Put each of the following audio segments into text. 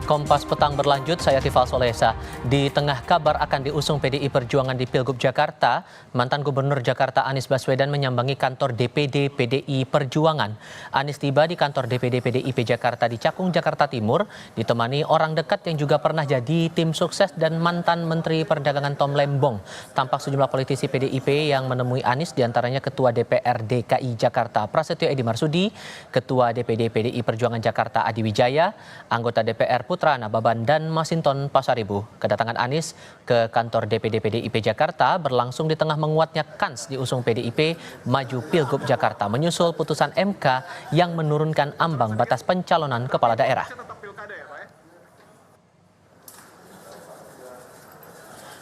Kompas Petang berlanjut, saya Tifal Solesa. Di tengah kabar akan diusung PDI Perjuangan di Pilgub Jakarta, mantan Gubernur Jakarta Anies Baswedan menyambangi kantor DPD PDI Perjuangan. Anies tiba di kantor DPD PDIP Jakarta di Cakung, Jakarta Timur, ditemani orang dekat yang juga pernah jadi tim sukses dan mantan Menteri Perdagangan Tom Lembong. Tampak sejumlah politisi PDIP yang menemui Anies, diantaranya Ketua DPR DKI Jakarta Prasetyo Edy Marsudi, Ketua DPD PDI Perjuangan Jakarta Adi Wijaya, anggota DPR Putra Nababan dan Masinton Pasaribu. Kedatangan Anies ke kantor DPD PDIP Jakarta berlangsung di tengah menguatnya kans diusung PDIP maju Pilgub Jakarta menyusul putusan MK yang menurunkan ambang batas pencalonan kepala daerah.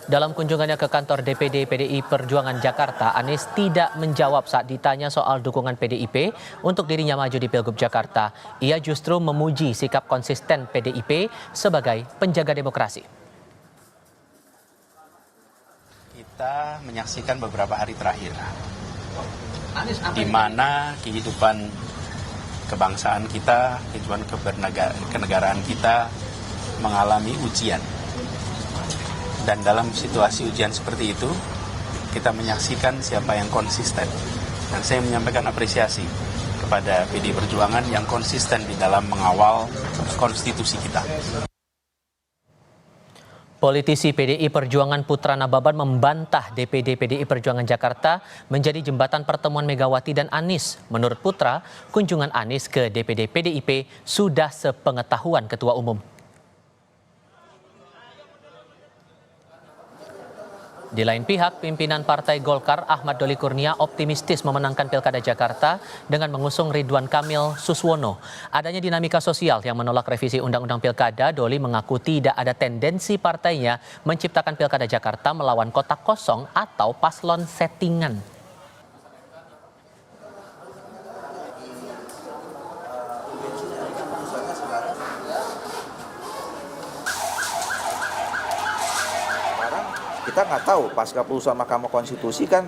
Dalam kunjungannya ke kantor DPD PDI Perjuangan Jakarta, Anies tidak menjawab saat ditanya soal dukungan PDIP untuk dirinya maju di Pilgub Jakarta. Ia justru memuji sikap konsisten PDIP sebagai penjaga demokrasi. Kita menyaksikan beberapa hari terakhir, di mana kehidupan kebangsaan kita, kehidupan kenegaraan kita mengalami ujian. Dan dalam situasi ujian seperti itu, kita menyaksikan siapa yang konsisten. Dan saya menyampaikan apresiasi kepada PDI Perjuangan yang konsisten di dalam mengawal konstitusi kita. Politisi PDI Perjuangan Putra Nababan membantah DPD PDI Perjuangan Jakarta menjadi jembatan pertemuan Megawati dan Anies. Menurut Putra, kunjungan Anies ke DPD PDIP sudah sepengetahuan Ketua Umum. Di lain pihak, pimpinan Partai Golkar Ahmad Doli Kurnia optimistis memenangkan Pilkada Jakarta dengan mengusung Ridwan Kamil Suswono. Adanya dinamika sosial yang menolak revisi Undang-Undang Pilkada, Doli mengaku tidak ada tendensi partainya menciptakan Pilkada Jakarta melawan kotak kosong atau paslon settingan. Kita nggak tahu pasca putusan Mahkamah Konstitusi kan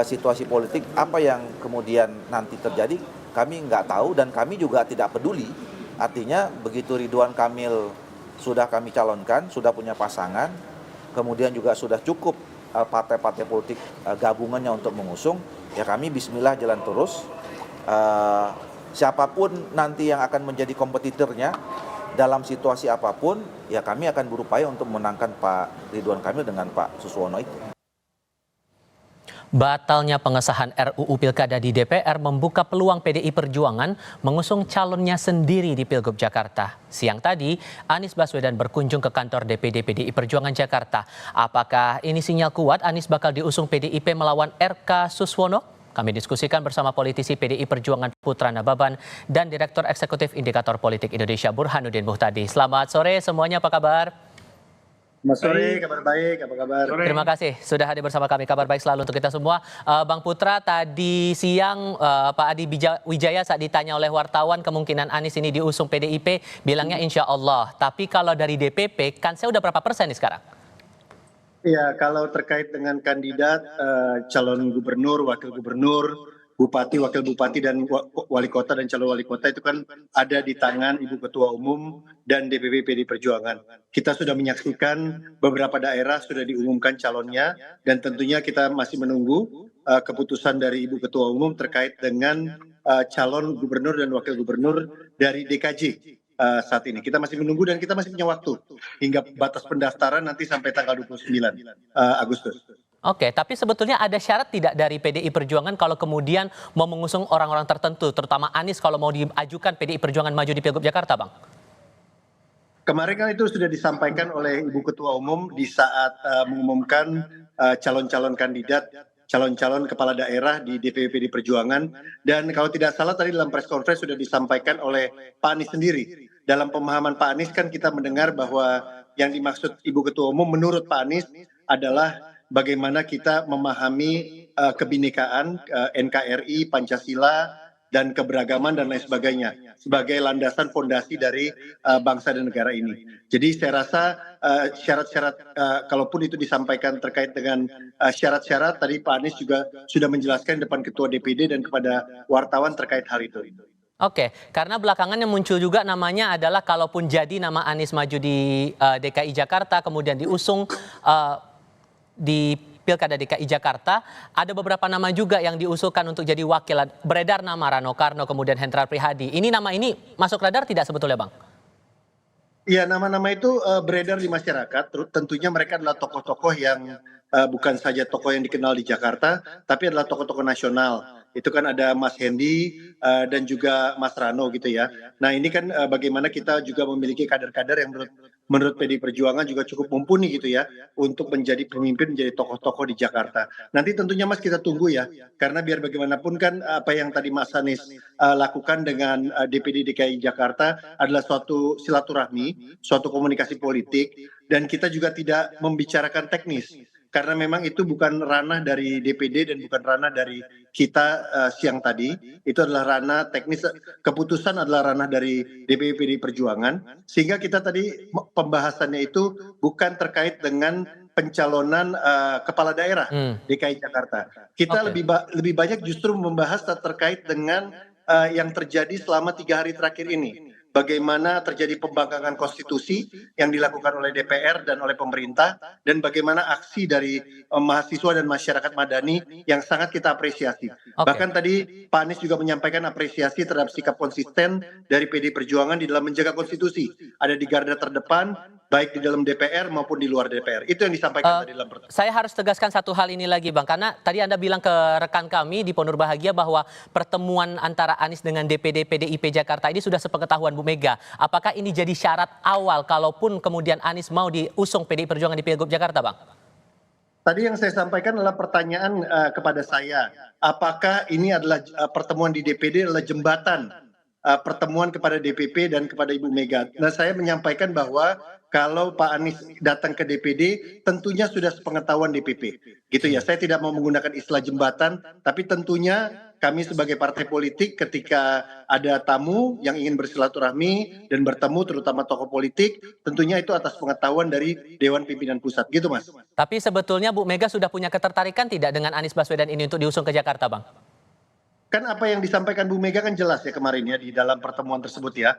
situasi politik apa yang kemudian nanti terjadi kami nggak tahu dan kami juga tidak peduli. Artinya begitu Ridwan Kamil sudah kami calonkan, sudah punya pasangan, kemudian juga sudah cukup partai-partai politik gabungannya untuk mengusung, ya kami bismillah jalan terus. Siapapun nanti yang akan menjadi kompetitornya dalam situasi apapun, ya kami akan berupaya untuk memenangkan Pak Ridwan Kamil dengan Pak Suswono itu. Batalnya pengesahan RUU Pilkada di DPR membuka peluang PDI Perjuangan mengusung calonnya sendiri di Pilgub Jakarta. Siang tadi, Anies Baswedan berkunjung ke kantor DPD PDI Perjuangan Jakarta. Apakah ini sinyal kuat Anies bakal diusung PDIP melawan RK Suswono? Kami diskusikan bersama politisi PDI Perjuangan Putra Nababan dan Direktur Eksekutif Indikator Politik Indonesia Burhanuddin Muhtadi. Selamat sore semuanya, apa kabar? Selamat sore, kabar baik, apa kabar? Terima kasih sudah hadir bersama kami, kabar baik selalu untuk kita semua. Bang Putra, tadi siang Pak Adi Wijaya saat ditanya oleh wartawan kemungkinan Anies ini diusung PDIP, bilangnya insya Allah. Tapi kalau dari DPP, kan saya udah berapa persen nih sekarang? Ya, kalau terkait dengan kandidat calon gubernur, wakil gubernur, bupati, wakil bupati, dan wali kota dan calon wali kota itu kan ada di tangan Ibu Ketua Umum dan DPP PDI Perjuangan. Kita sudah menyaksikan beberapa daerah sudah diumumkan calonnya dan tentunya kita masih menunggu keputusan dari Ibu Ketua Umum terkait dengan calon gubernur dan wakil gubernur dari DKJ. Saat ini kita masih menunggu dan kita masih punya waktu hingga batas pendaftaran nanti sampai tanggal 29 Agustus. Oke, tapi sebetulnya ada syarat tidak dari PDI Perjuangan kalau kemudian mau mengusung orang-orang tertentu, terutama Anies kalau mau diajukan PDI Perjuangan maju di Pilgub Jakarta, Bang? Kemarin kan itu sudah disampaikan oleh Ibu Ketua Umum di saat mengumumkan calon-calon kandidat, calon-calon kepala daerah di DPP PDI Perjuangan. Dan kalau tidak salah tadi dalam press conference sudah disampaikan oleh Pak Anies sendiri. Dalam pemahaman Pak Anies kan kita mendengar bahwa yang dimaksud Ibu Ketua Umum menurut Pak Anies adalah bagaimana kita memahami kebinekaan NKRI, Pancasila, dan keberagaman dan lain sebagainya sebagai landasan fondasi dari bangsa dan negara ini. Jadi saya rasa syarat-syarat kalaupun itu disampaikan terkait dengan syarat-syarat, tadi Pak Anies juga sudah menjelaskan depan Ketua DPD dan kepada wartawan terkait hal itu. Oke, karena belakangan yang muncul juga namanya adalah kalaupun jadi nama Anies maju di DKI Jakarta, kemudian diusung di Pilkada DKI Jakarta, ada beberapa nama juga yang diusulkan untuk jadi wakil. Beredar nama Rano Karno, kemudian Hendrar Prihadi. Ini nama ini masuk radar tidak sebetulnya, Bang? Iya, nama-nama itu beredar di masyarakat. Tentunya mereka adalah tokoh-tokoh yang bukan saja tokoh yang dikenal di Jakarta, tapi adalah tokoh-tokoh nasional. Itu kan ada Mas Hendy dan juga Mas Rano gitu ya. Nah ini kan bagaimana kita juga memiliki kader-kader yang menurut PDI Perjuangan juga cukup mumpuni gitu ya untuk menjadi pemimpin, menjadi tokoh-tokoh di Jakarta. Nanti tentunya Mas kita tunggu ya, karena biar bagaimanapun kan apa yang tadi Mas Anies lakukan dengan DPD DKI Jakarta adalah suatu silaturahmi, suatu komunikasi politik, dan kita juga tidak membicarakan teknis. Karena memang itu bukan ranah dari DPD dan bukan ranah dari kita siang tadi. Itu adalah ranah teknis, keputusan adalah ranah dari DPD PDI Perjuangan. Sehingga kita tadi pembahasannya itu bukan terkait dengan pencalonan kepala daerah DKI Jakarta. Kita lebih banyak justru membahas terkait dengan yang terjadi selama 3 hari terakhir ini. Bagaimana terjadi pembangkangan konstitusi yang dilakukan oleh DPR dan oleh pemerintah, dan bagaimana aksi dari mahasiswa dan masyarakat madani yang sangat kita apresiasi. Bahkan tadi Pak Anies juga menyampaikan apresiasi terhadap sikap konsisten dari PDI Perjuangan di dalam menjaga konstitusi. Ada di garda terdepan, baik di dalam DPR maupun di luar DPR. Itu yang disampaikan tadi dalam pertemuan. Saya harus tegaskan satu hal ini lagi, Bang, karena tadi Anda bilang ke rekan kami di Ponur Bahagia bahwa pertemuan antara Anies dengan DPD PDIP Jakarta ini sudah sepengetahuan Bu Mega. Apakah ini jadi syarat awal kalaupun kemudian Anies mau diusung PDI Perjuangan di Pilgub Jakarta, Bang? Tadi yang saya sampaikan adalah pertanyaan kepada saya, apakah ini adalah pertemuan di DPD adalah jembatan pertemuan kepada DPP dan kepada Ibu Mega. Nah, saya menyampaikan bahwa kalau Pak Anies datang ke DPD, tentunya sudah sepengetahuan DPP. Gitu ya, saya tidak mau menggunakan istilah jembatan, tapi tentunya kami sebagai partai politik ketika ada tamu yang ingin bersilaturahmi dan bertemu terutama tokoh politik, tentunya itu atas pengetahuan dari Dewan Pimpinan Pusat. Gitu, Mas. Tapi sebetulnya Bu Mega sudah punya ketertarikan tidak dengan Anies Baswedan ini untuk diusung ke Jakarta, Bang? Kan apa yang disampaikan Bu Mega kan jelas ya kemarin ya di dalam pertemuan tersebut ya.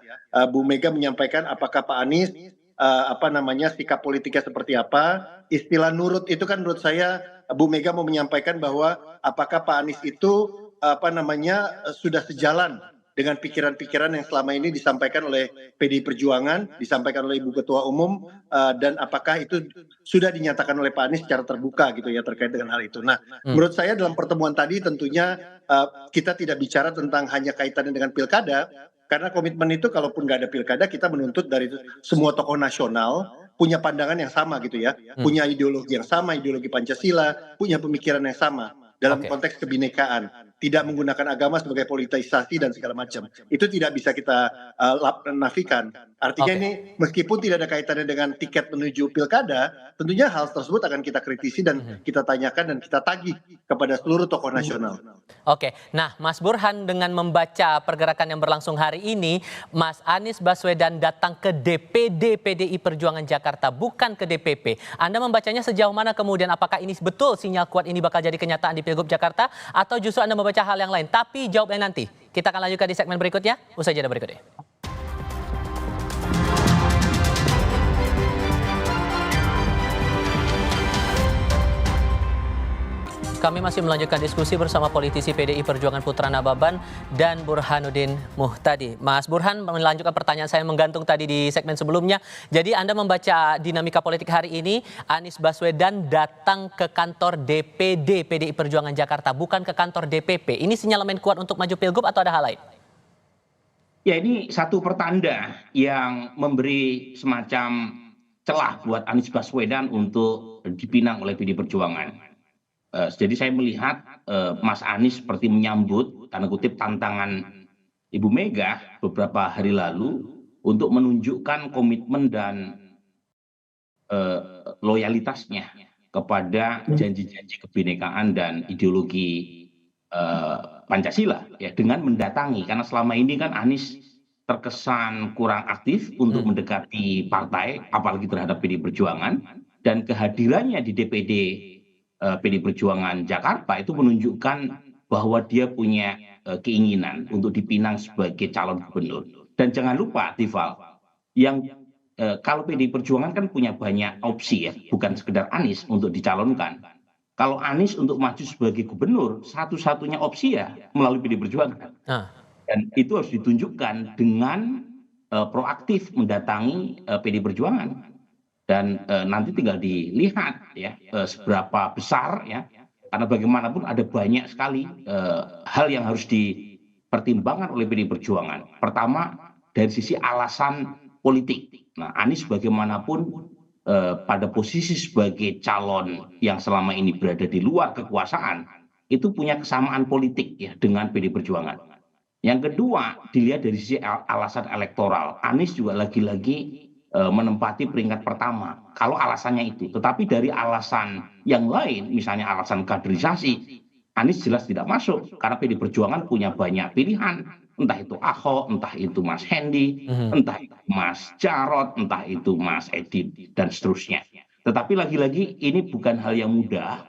Bu Mega menyampaikan apakah Pak Anies sikap politiknya seperti apa. Istilah nurut itu kan menurut saya Bu Mega mau menyampaikan bahwa apakah Pak Anies itu sudah sejalan dengan pikiran-pikiran yang selama ini disampaikan oleh PDI Perjuangan, disampaikan oleh Ibu Ketua Umum, dan apakah itu sudah dinyatakan oleh Pak Anies secara terbuka gitu ya terkait dengan hal itu. Nah, menurut saya dalam pertemuan tadi tentunya kita tidak bicara tentang hanya kaitannya dengan pilkada, karena komitmen itu kalaupun nggak ada pilkada kita menuntut dari semua tokoh nasional punya pandangan yang sama gitu ya, punya ideologi yang sama, ideologi Pancasila, punya pemikiran yang sama dalam konteks kebinekaan, tidak menggunakan agama sebagai politisasi dan segala macam. Itu tidak bisa kita nafikan. Artinya ini meskipun tidak ada kaitannya dengan tiket menuju pilkada, tentunya hal tersebut akan kita kritisi dan kita tanyakan dan kita tagih kepada seluruh tokoh nasional. Oke, nah Mas Burhan dengan membaca pergerakan yang berlangsung hari ini, Mas Anies Baswedan datang ke DPD PDI Perjuangan Jakarta, bukan ke DPP. Anda membacanya sejauh mana kemudian? Apakah ini betul sinyal kuat ini bakal jadi kenyataan di Pilgub Jakarta? Atau justru Anda membaca hal yang lain? Tapi jawabnya nanti. Kita akan lanjutkan di segmen berikutnya, usai jeda berikutnya. Kami masih melanjutkan diskusi bersama politisi PDI Perjuangan Putra Nababan dan Burhanuddin Muhtadi. Mas Burhan melanjutkan pertanyaan saya menggantung tadi di segmen sebelumnya. Jadi Anda membaca dinamika politik hari ini, Anies Baswedan datang ke kantor DPD PDI Perjuangan Jakarta, bukan ke kantor DPP. Ini sinyalemen kuat untuk maju Pilgub atau ada hal lain? Ya, ini satu pertanda yang memberi semacam celah buat Anies Baswedan untuk dipinang oleh PDI Perjuangan. Jadi saya melihat Mas Anies seperti menyambut tanda kutip tantangan Ibu Mega beberapa hari lalu untuk menunjukkan komitmen dan loyalitasnya kepada janji-janji kebinekaan dan ideologi Pancasila ya, dengan mendatangi, karena selama ini kan Anies terkesan kurang aktif untuk mendekati partai apalagi terhadap PDI Perjuangan, dan kehadirannya di DPD PDI Perjuangan Jakarta itu menunjukkan bahwa dia punya keinginan untuk dipinang sebagai calon gubernur. Dan jangan lupa, Tival, yang kalau PDI Perjuangan kan punya banyak opsi ya, bukan sekedar Anies untuk dicalonkan. Kalau Anies untuk maju sebagai gubernur, satu-satunya opsi ya melalui PDI Perjuangan. Ah. Dan itu harus ditunjukkan dengan proaktif mendatangi PDI Perjuangan. Dan nanti tinggal dilihat ya seberapa besar ya, karena bagaimanapun ada banyak sekali hal yang harus dipertimbangkan oleh PDI Perjuangan. Pertama, dari sisi alasan politik. Nah, Anies bagaimanapun pada posisi sebagai calon yang selama ini berada di luar kekuasaan, itu punya kesamaan politik ya dengan PDI Perjuangan. Yang kedua, dilihat dari sisi alasan elektoral. Anies juga lagi-lagi menempati peringkat pertama kalau alasannya itu, tetapi dari alasan yang lain, misalnya alasan kaderisasi, Anies jelas tidak masuk karena PDI Perjuangan punya banyak pilihan, entah itu Ahok, entah itu Mas Hendi, entah itu Mas Jarod, entah itu Mas Edi dan seterusnya. Tetapi lagi-lagi ini bukan hal yang mudah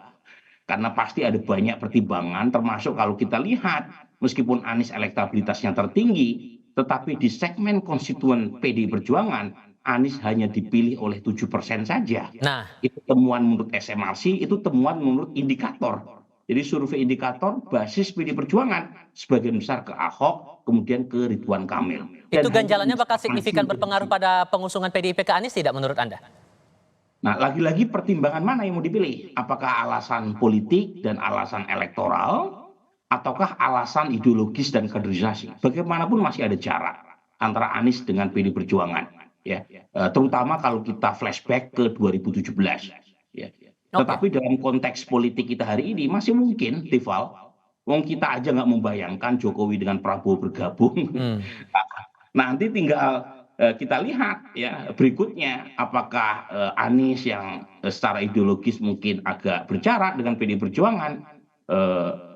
karena pasti ada banyak pertimbangan, termasuk kalau kita lihat meskipun Anies elektabilitasnya tertinggi, tetapi di segmen konstituen PDI Perjuangan Anies hanya dipilih oleh 7% saja. Nah, Itu temuan menurut SMRC, itu temuan menurut indikator. Jadi survei indikator basis PDI Perjuangan sebagian besar ke Ahok, kemudian ke Ridwan Kamil. itu ganjalannya bakal signifikan berpengaruh pada pengusungan PDIP ke Anies tidak menurut Anda? Nah, lagi-lagi pertimbangan mana yang mau dipilih? Apakah alasan politik dan alasan elektoral, ataukah alasan ideologis dan kaderisasi? Bagaimanapun masih ada jarak antara Anies dengan PDI Perjuangan. Ya, terutama kalau kita flashback ke 2017. Ya. Tetapi dalam konteks politik kita hari ini masih mungkin, Tival, wong kita aja nggak membayangkan Jokowi dengan Prabowo bergabung. Nanti tinggal kita lihat ya berikutnya apakah Anies yang secara ideologis mungkin agak berjarak dengan PDI Perjuangan.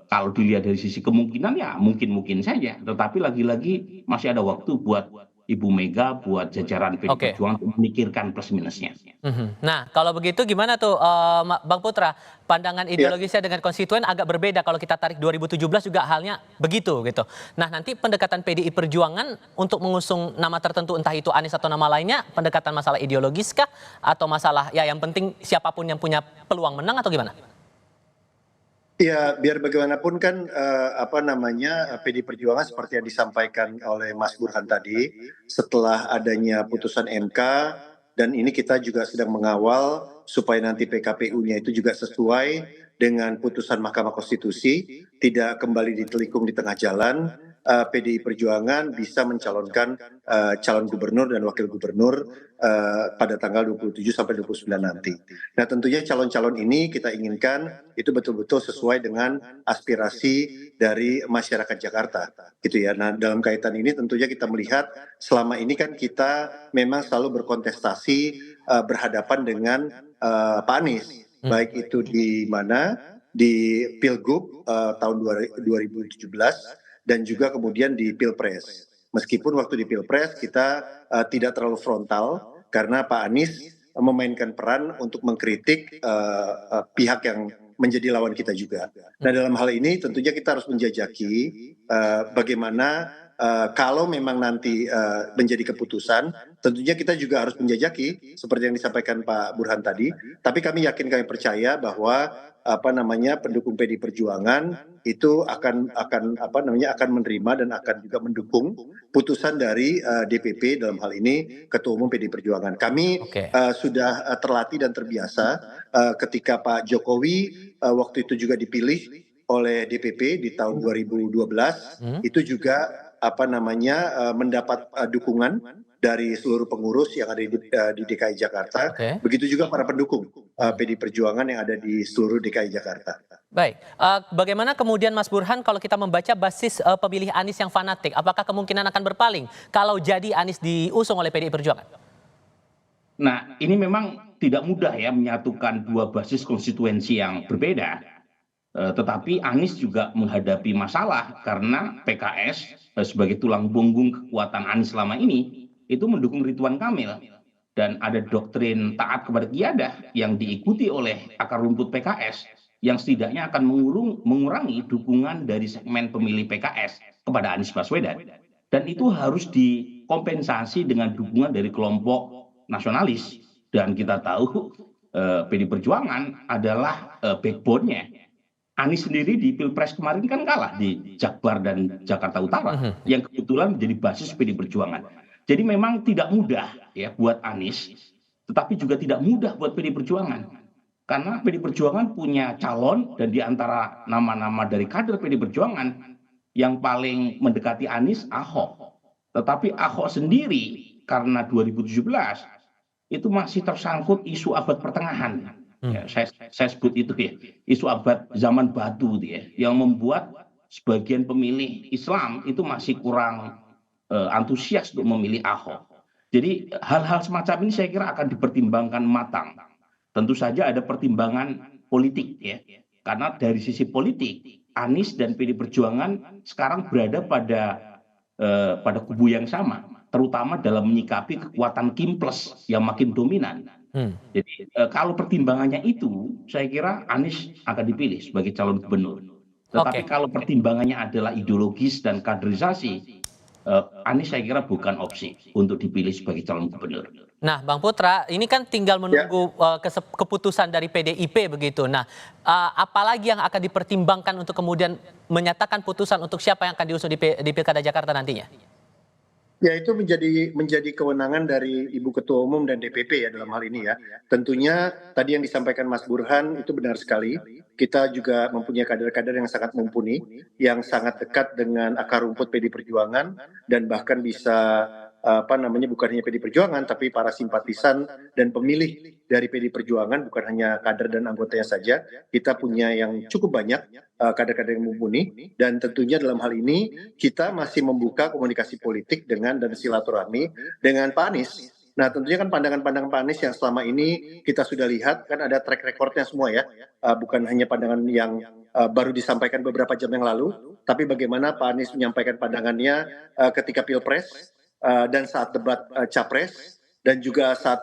Kalau dilihat dari sisi kemungkinan ya mungkin saja. Tetapi lagi-lagi masih ada waktu buat Ibu Mega, buat jajaran PDI Perjuangan untuk memikirkan plus minusnya. Nah, kalau begitu gimana tuh Bang Putra? Pandangan ideologisnya dengan konstituen agak berbeda kalau kita tarik 2017 juga halnya begitu gitu. Nah, nanti pendekatan PDI Perjuangan untuk mengusung nama tertentu entah itu Anies atau nama lainnya, pendekatan masalah ideologis kah atau masalah ya yang penting siapapun yang punya peluang menang atau gimana? Ya, biar bagaimanapun kan PDI Perjuangan seperti yang disampaikan oleh Mas Burhan tadi, setelah adanya putusan MK dan ini kita juga sedang mengawal supaya nanti PKPU-nya itu juga sesuai dengan putusan Mahkamah Konstitusi, tidak kembali ditelikung di tengah jalan. PDI Perjuangan bisa mencalonkan calon gubernur dan wakil gubernur pada tanggal 27 sampai 29 nanti. Nah, tentunya calon-calon ini kita inginkan itu betul-betul sesuai dengan aspirasi dari masyarakat Jakarta, gitu ya. Nah, dalam kaitan ini tentunya kita melihat selama ini kan kita memang selalu berkontestasi berhadapan dengan Pak Anies, baik itu di mana di Pilgub tahun 2017 dan juga kemudian di Pilpres. Meskipun waktu di Pilpres kita tidak terlalu frontal karena Pak Anies memainkan peran untuk mengkritik pihak yang menjadi lawan kita juga. Nah, dalam hal ini tentunya kita harus menjajaki bagaimana kalau memang nanti menjadi keputusan, tentunya kita juga harus menjajaki seperti yang disampaikan Pak Burhan tadi. Tapi kami percaya bahwa pendukung PDI Perjuangan itu akan menerima dan akan juga mendukung putusan dari DPP dalam hal ini Ketua Umum PDI Perjuangan. Kami sudah terlatih dan terbiasa ketika Pak Jokowi waktu itu juga dipilih oleh DPP di tahun 2012 itu juga mendapat dukungan dari seluruh pengurus yang ada di DKI Jakarta. Begitu juga para pendukung PDI Perjuangan yang ada di seluruh DKI Jakarta. Baik, bagaimana kemudian Mas Burhan kalau kita membaca basis pemilih Anies yang fanatik, apakah kemungkinan akan berpaling kalau jadi Anies diusung oleh PDI Perjuangan? Nah, ini memang tidak mudah ya menyatukan dua basis konstituensi yang berbeda. Tetapi Anies juga menghadapi masalah karena PKS sebagai tulang punggung kekuatan Anies selama ini itu mendukung Ridwan Kamil dan ada doktrin taat kepada Qiyadah yang diikuti oleh akar rumput PKS yang setidaknya akan mengurangi dukungan dari segmen pemilih PKS kepada Anies Baswedan. Dan itu harus dikompensasi dengan dukungan dari kelompok nasionalis. Dan kita tahu PD Perjuangan adalah backbone-nya. Anies sendiri di Pilpres kemarin kan kalah di Jakbar dan Jakarta Utara, yang kebetulan menjadi basis PD Perjuangan. Jadi memang tidak mudah ya buat Anies, tetapi juga tidak mudah buat PD Perjuangan. Karena PD Perjuangan punya calon, dan di antara nama-nama dari kader PD Perjuangan yang paling mendekati Anies, Ahok. Tetapi Ahok sendiri karena 2017 itu masih tersangkut isu abad pertengahan. Ya, saya sebut itu ya, isu abad zaman batu ya, yang membuat sebagian pemilih Islam itu masih kurang antusias untuk memilih Ahok. Jadi hal-hal semacam ini saya kira akan dipertimbangkan matang. Tentu saja ada pertimbangan politik ya, karena dari sisi politik Anies dan PD Perjuangan sekarang berada pada kubu yang sama, terutama dalam menyikapi kekuatan Kim Plus yang makin dominan. Jadi kalau pertimbangannya itu, saya kira Anies akan dipilih sebagai calon gubernur. Tetapi kalau pertimbangannya adalah ideologis dan kaderisasi, Anies saya kira bukan opsi untuk dipilih sebagai calon gubernur. Nah, Bang Putra, ini kan tinggal menunggu keputusan dari PDIP begitu. Nah, apalagi yang akan dipertimbangkan untuk kemudian menyatakan putusan untuk siapa yang akan diusung di Pilkada Jakarta nantinya? Ya, itu menjadi kewenangan dari Ibu Ketua Umum dan DPP ya dalam hal ini ya. Tentunya tadi yang disampaikan Mas Burhan itu benar sekali. Kita juga mempunyai kader-kader yang sangat mumpuni, yang sangat dekat dengan akar rumput PD Perjuangan, dan bahkan bisa bukan hanya PD Perjuangan tapi para simpatisan dan pemilih dari PD Perjuangan, bukan hanya kader dan anggotanya saja. Kita punya yang cukup banyak kader-kader yang mumpuni, dan tentunya dalam hal ini kita masih membuka komunikasi politik dan silaturahmi dengan Pak Anies. Nah, tentunya kan pandangan-pandangan Pak Anies yang selama ini kita sudah lihat kan ada track recordnya semua ya, bukan hanya pandangan yang baru disampaikan beberapa jam yang lalu, tapi bagaimana Pak Anies menyampaikan pandangannya ketika Pilpres dan saat debat Capres, dan juga saat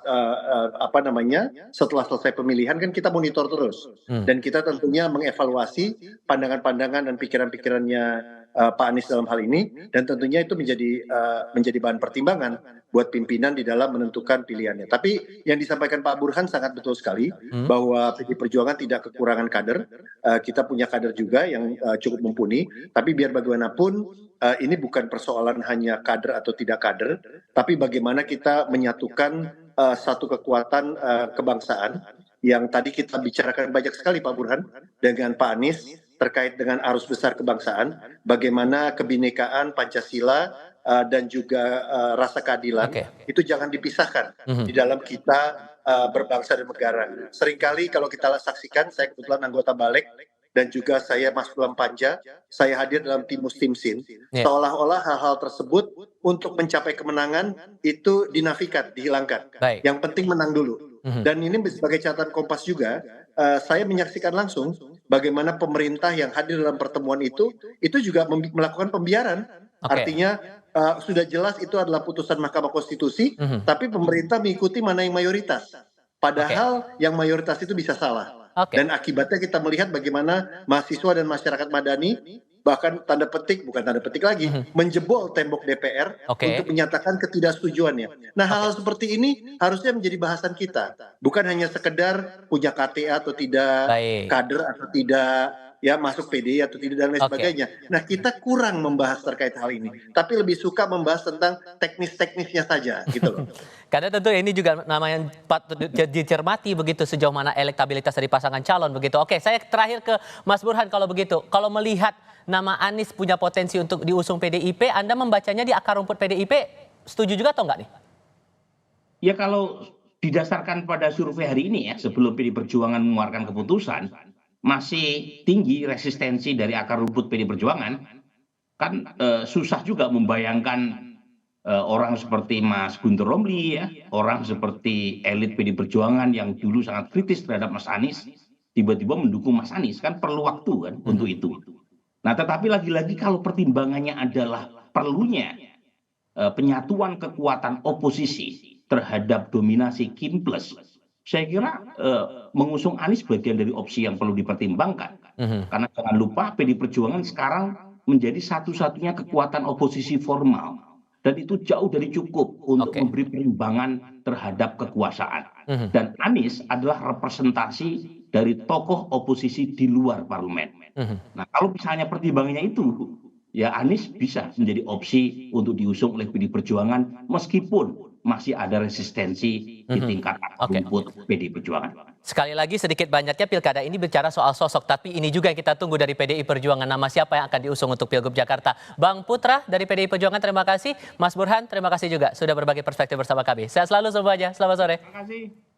setelah selesai pemilihan kan kita monitor terus, dan kita tentunya mengevaluasi pandangan-pandangan dan pikiran-pikirannya Pak Anies dalam hal ini, dan tentunya itu menjadi bahan pertimbangan buat pimpinan di dalam menentukan pilihannya. Tapi yang disampaikan Pak Burhan sangat betul sekali, bahwa PD Perjuangan tidak kekurangan kader. Kita punya kader juga yang cukup mumpuni, tapi biar bagaimanapun ini bukan persoalan hanya kader atau tidak kader, tapi bagaimana kita menyatukan satu kekuatan kebangsaan yang tadi kita bicarakan banyak sekali Pak Burhan dengan Pak Anies terkait dengan arus besar kebangsaan, bagaimana kebinekaan Pancasila dan juga rasa keadilan itu jangan dipisahkan di dalam kita berbangsa dan negara. Seringkali kalau kita saksikan, saya kebetulan anggota Balik dan juga saya Mas Blam Panja, saya hadir dalam Timus Timsin, seolah-olah hal-hal tersebut untuk mencapai kemenangan itu dinafikan, dihilangkan. Yang penting menang dulu. Dan ini sebagai catatan Kompas juga, saya menyaksikan langsung bagaimana pemerintah yang hadir dalam pertemuan itu juga melakukan pembiaran. Artinya sudah jelas itu adalah putusan Mahkamah Konstitusi, tapi pemerintah mengikuti mana yang mayoritas. Padahal yang mayoritas itu bisa salah. Dan akibatnya kita melihat bagaimana mahasiswa dan masyarakat madani bahkan bukan tanda petik lagi, menjebol tembok DPR untuk menyatakan ketidaksetujuannya. Nah, hal-hal seperti ini harusnya menjadi bahasan kita, bukan hanya sekedar punya KTA atau tidak, kader atau tidak, ya masuk PDI atau tidak dan lain sebagainya. Nah, kita kurang membahas terkait hal ini, tapi lebih suka membahas tentang teknis-teknisnya saja gitu loh. Karena tentu ini juga namanya patut dicermati begitu sejauh mana elektabilitas dari pasangan calon begitu. Oke, saya terakhir ke Mas Burhan kalau begitu. Kalau melihat nama Anies punya potensi untuk diusung PDIP, Anda membacanya di akar rumput PDIP setuju juga atau enggak nih? Ya, kalau didasarkan pada survei hari ini ya, sebelum PD Perjuangan mengeluarkan keputusan, masih tinggi resistensi dari akar rumput PD Perjuangan. Kan susah juga membayangkan orang seperti Mas Guntur Romli ya, orang seperti elit PD Perjuangan yang dulu sangat kritis terhadap Mas Anies, tiba-tiba mendukung Mas Anies, kan perlu waktu kan untuk itu. Nah, tetapi lagi-lagi kalau pertimbangannya adalah perlunya penyatuan kekuatan oposisi terhadap dominasi Kim Plus, saya kira mengusung Anies bagian dari opsi yang perlu dipertimbangkan. Karena jangan lupa PD Perjuangan sekarang menjadi satu-satunya kekuatan oposisi formal. Dan itu jauh dari cukup untuk memberi perimbangan terhadap kekuasaan. Dan Anies adalah representasi dari tokoh oposisi di luar parlemen. Nah, kalau misalnya pertimbangannya itu, ya Anies bisa menjadi opsi untuk diusung oleh PD Perjuangan meskipun masih ada resistensi di tingkat rumput PD Perjuangan. Sekali lagi sedikit banyaknya pilkada ini bicara soal sosok, tapi ini juga yang kita tunggu dari PDI Perjuangan, nama siapa yang akan diusung untuk Pilgub Jakarta. Bang Putra dari PDI Perjuangan, terima kasih. Mas Burhan, terima kasih juga sudah berbagi perspektif bersama kami. Sehat selalu semuanya, selamat sore. Terima kasih.